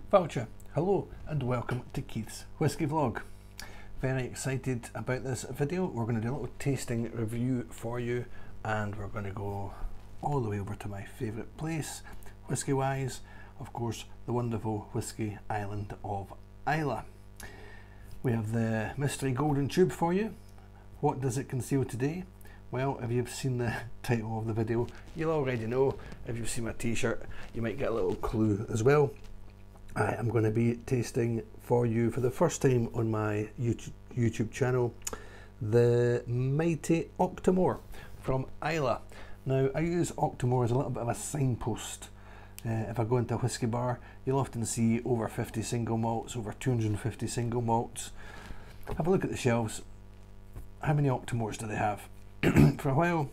Vulture, hello and welcome to Keith's Whisky Vlog. Very excited about this video. We're going to do a little tasting review for you, and we're going to go all the way over to my favourite place, whisky wise, of course, the wonderful whisky island of Islay. We have the mystery golden tube for you. What does it conceal today? Well, if you've seen the title of the video, you'll already know. If you've seen my t-shirt, you might get a little clue as well. I am going to be tasting for you for the first time on my YouTube channel the mighty Octomore from Islay. Now, I use Octomore as a little bit of a signpost. If I go into a whisky bar, you'll often see over 50 single malts, over 250 single malts. Have a look at the shelves. How many Octomores do they have? For a while,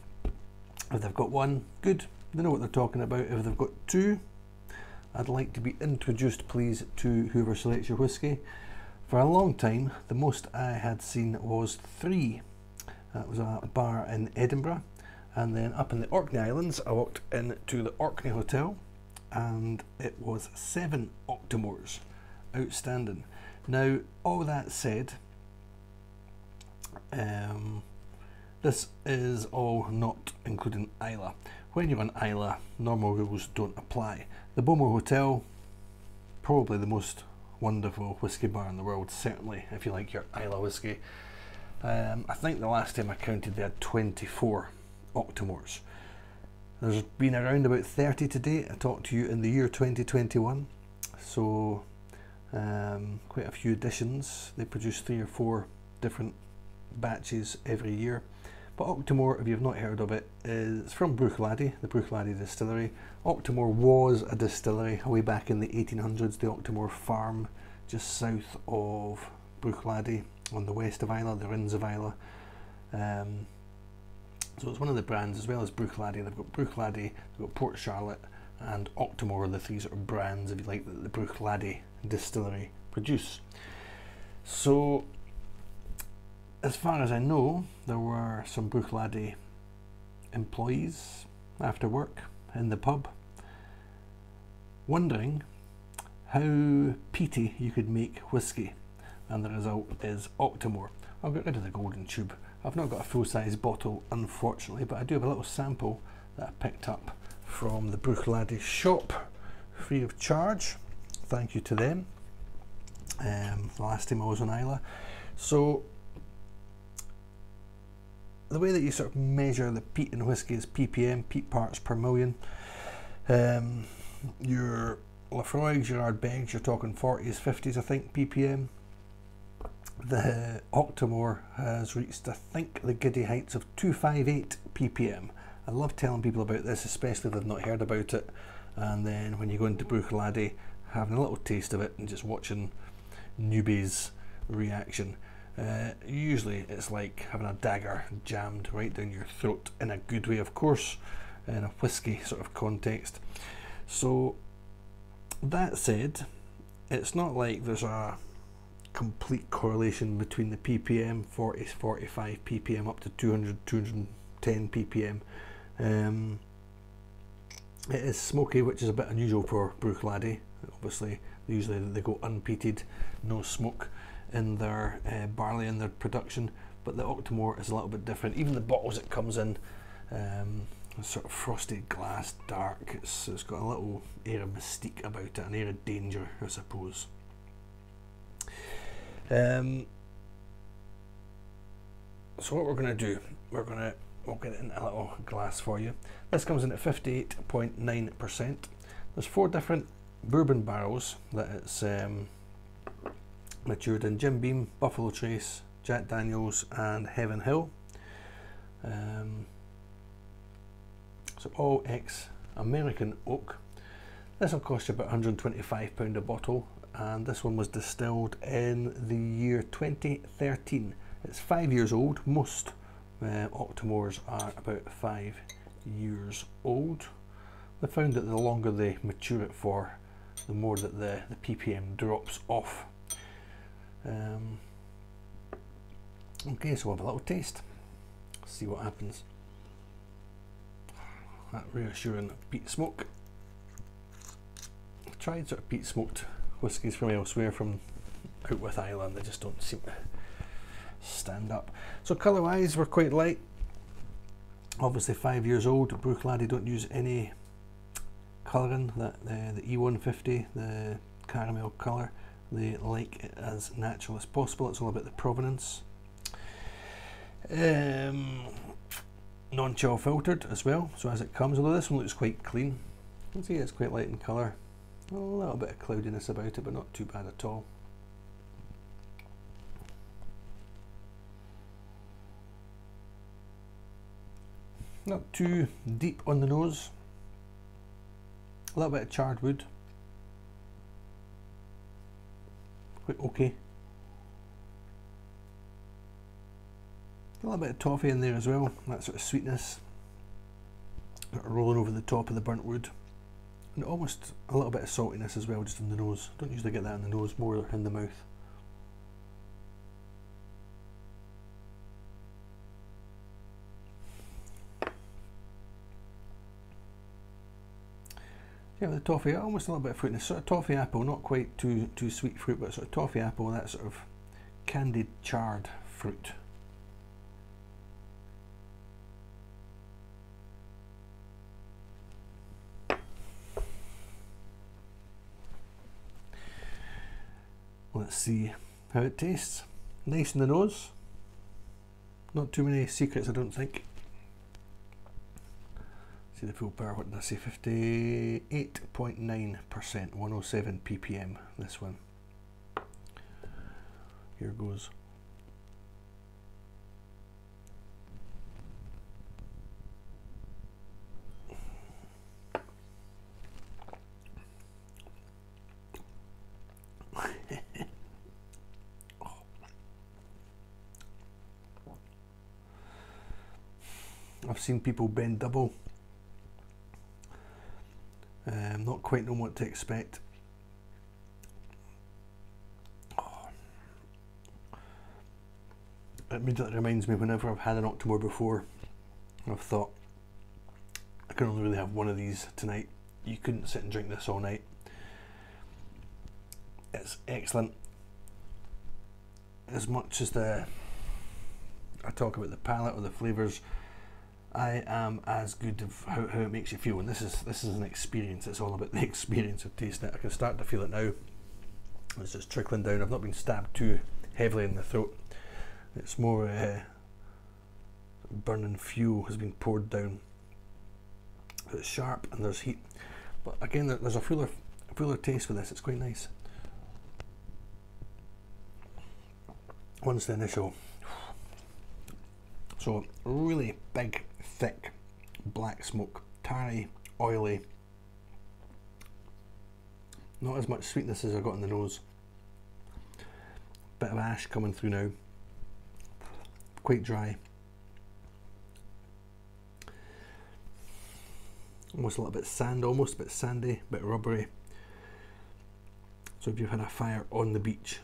if they've got one, good, they know what they're talking about. If they've got two, I'd like to be introduced, please, to whoever selects your whisky. For a long time, the most I had seen was 3. That was a bar in Edinburgh, and then up in the Orkney Islands, I walked into the Orkney Hotel, and it was 7 Octomores. Outstanding. Now, all that said, this is all not including Islay. When you're on Islay, normal rules don't apply. The Bowmore Hotel, probably the most wonderful whisky bar in the world, certainly if you like your Islay whisky. I think the last time I counted they had 24 Octomores. There's been around about 30 to date. I talked to you in the year 2021, so quite a few additions. They produce 3 or 4 different batches every year. But Octomore, if you've not heard of it, is from Bruichladdich, the Bruichladdich Distillery. Octomore was a distillery way back in the 1800s, the Octomore farm just south of Bruichladdich on the west of Islay, the Rins of Islay. So it's one of the brands, as well as Bruichladdich. They've got Bruichladdich, they've got Port Charlotte, and Octomore are the 3 sort of brands, if you like, that the Bruichladdich Distillery produce. So, as far as I know, there were some Bruichladdich employees after work in the pub wondering how peaty you could make whisky, and the result is Octomore. I'll get rid of the golden tube. I've not got a full-size bottle, unfortunately, but I do have a little sample that I picked up from the Bruichladdich shop, free of charge. Thank you to them. The last time I was on Islay. So, the way that you sort of measure the peat in whisky is ppm, peat parts per million. Your Lafroigs, your Ardbegs, you're talking 40s, 50s, I think, ppm. The Octomore has reached, I think, the giddy heights of 258 ppm. I love telling people about this, especially if they've not heard about it. And then when you go into Bruichladdich, having a little taste of it and just watching newbies' reaction. Usually it's like having a dagger jammed right down your throat, in a good way, of course, in a whisky sort of context. So that said, it's not like there's a complete correlation between the ppm, 40, 45 ppm up to 200, 210 ppm. It is smoky, which is a bit unusual for Bruichladdich. Obviously, usually they go unpeated, no smoke in their barley in their production, but the Octomore is a little bit different. Even the bottles it comes in, sort of frosted glass, dark. It's got a little air of mystique about it, an air of danger, I suppose. So what we're going to do, we'll get it in a little glass for you. This comes in at 58.9%. There's 4 different bourbon barrels that it's matured in: Jim Beam, Buffalo Trace, Jack Daniels, and Heaven Hill. So all ex-American oak. This will cost you about £125 a bottle, and this one was distilled in the year 2013. It's 5 years old. Most Octomores are about 5 years old. They found that the longer they mature it for, the more that the ppm drops off. Okay, so we'll have a little taste, see what happens. That reassuring peat smoke. tried sort of peat smoked whiskies from elsewhere, from out with Ireland. They just don't seem to stand up. So colour wise, we're quite light. Obviously 5 years old. Bruichladdich don't use any colouring. That the E150, the caramel colour, they like it as natural as possible. It's all about the provenance. Non-chill filtered as well, so as it comes, although this one looks quite clean. You can see it's quite light in colour. A little bit of cloudiness about it, but not too bad at all. Not too deep on the nose. A little bit of charred wood. Quite okay. A little bit of toffee in there as well, that sort of sweetness rolling over the top of the burnt wood, and almost a little bit of saltiness as well, just in the nose. Don't usually get that in the nose, more in the mouth. Yeah, the toffee, almost a little bit of fruitiness, sort of toffee apple, not quite too sweet fruit, but sort of toffee apple, that sort of candied charred fruit. Let's see how it tastes. Nice in the nose. Not too many secrets, I don't think. See the full power, what did I say? 58.9%, 107 ppm, this one. Here goes. I've seen people bend double, not quite know what to expect. It immediately reminds me, whenever I've had an Octomore before, I've thought, I can only really have one of these tonight. You couldn't sit and drink this all night. It's excellent. As much as I talk about the palate or the flavours, I am as good of how it makes you feel, and this is an experience. It's all about the experience of tasting it. I can start to feel it now. It's just trickling down. I've not been stabbed too heavily in the throat. It's more burning fuel has been poured down. It's sharp and there's heat, but again there's a fuller taste for this. It's quite nice. Once the initial, so really big, thick, black smoke, tarry, oily, not as much sweetness as I got in the nose. Bit of ash coming through now, quite dry. Almost a little bit sand, almost a bit sandy, a bit rubbery. So if you've had a fire on the beach,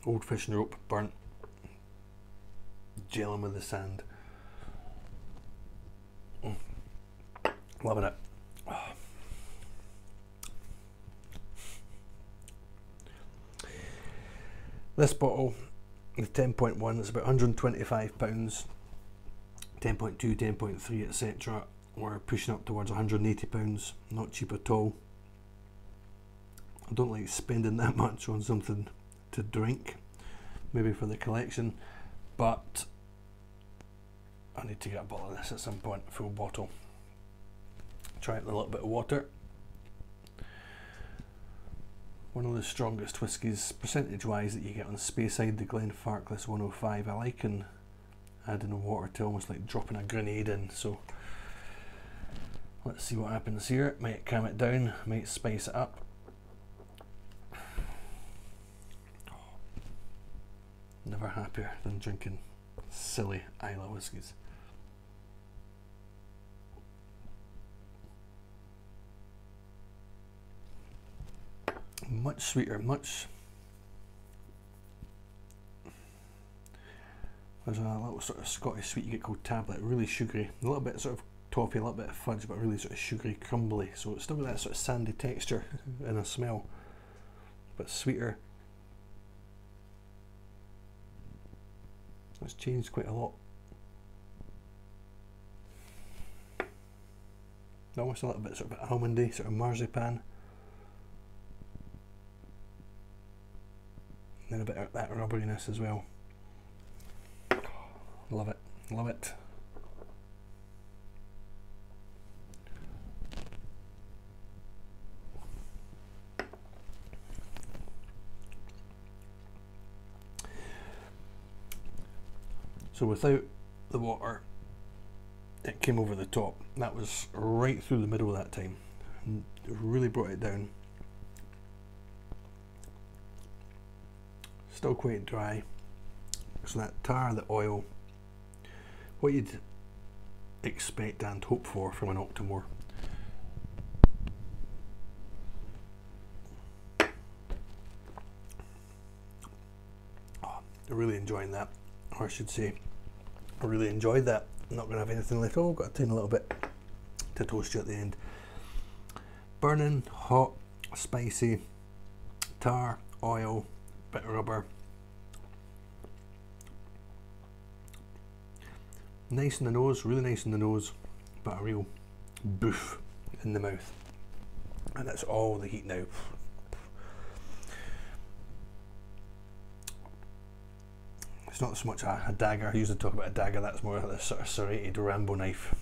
old fishing rope, burnt, gelling with the sand. Loving it. Oh. This bottle, the 10.1, is about £125, 10.2, 10.3, etc. We're pushing up towards £180, not cheap at all. I don't like spending that much on something to drink, maybe for the collection, but I need to get a bottle of this at some point, a full bottle. Try it with a little bit of water. One of the strongest whiskies, percentage wise, that you get on Speyside, the Glenfarclas 105. I like adding water to almost like dropping a grenade in, so let's see what happens here. Might calm it down, might spice it up. Never happier than drinking silly Islay whiskies. Much sweeter, much. There's a little sort of Scottish sweet you get called tablet, really sugary, a little bit sort of toffee, a little bit of fudge, but really sort of sugary, crumbly. So it's still got that sort of sandy texture and a smell, but sweeter. It's changed quite a lot. Almost a little bit sort of almondy, sort of marzipan. And then a bit of that rubberiness as well. Love it, love it. So without the water, it came over the top. That was right through the middle that time. And it really brought it down. Still quite dry. So that tar, the oil, what you'd expect and hope for from an Octomore. Oh, really enjoying that. Or I should say, I really enjoyed that. I'm not going to have anything left. Oh, I've got a tiny little bit to toast you at the end. Burning, hot, spicy, tar, oil, bit of rubber. Nice in the nose, really nice in the nose, but a real boof in the mouth. And that's all the heat now. It's not so much a dagger. I usually talk about a dagger. That's more like this sort of serrated Rambo knife.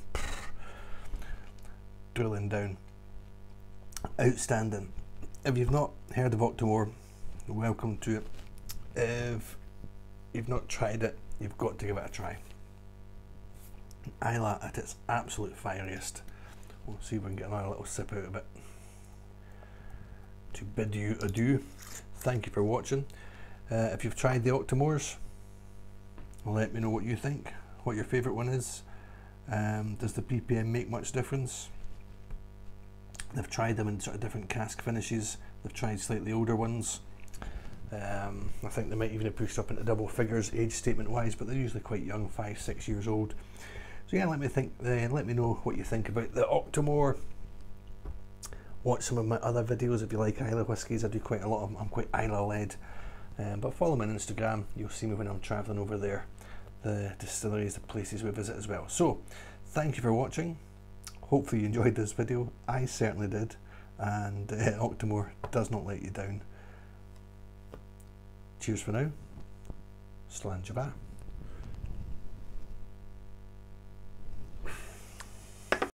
Drilling down. Outstanding. If you've not heard of Octomore, welcome to it. If you've not tried it, you've got to give it a try. Islay at its absolute fieriest. We'll see if we can get another little sip out of it. To bid you adieu. Thank you for watching. If you've tried the Octomores, let me know what you think, what your favourite one is. Does the ppm make much difference? They've tried them in sort of different cask finishes. They've tried slightly older ones. I think they might even have pushed up into double figures age statement wise, but they're usually quite young, 5-6 years old. So yeah, let me know what you think about the Octomore. Watch some of my other videos if you like Islay whiskies. I do quite a lot of them. I'm quite Islay led. But follow me on Instagram. You'll see me when I'm travelling over there. The distilleries, the places we visit as well. So thank you for watching. Hopefully you enjoyed this video. I certainly did. And Octomore does not let you down. Cheers for now. Slán Jabá.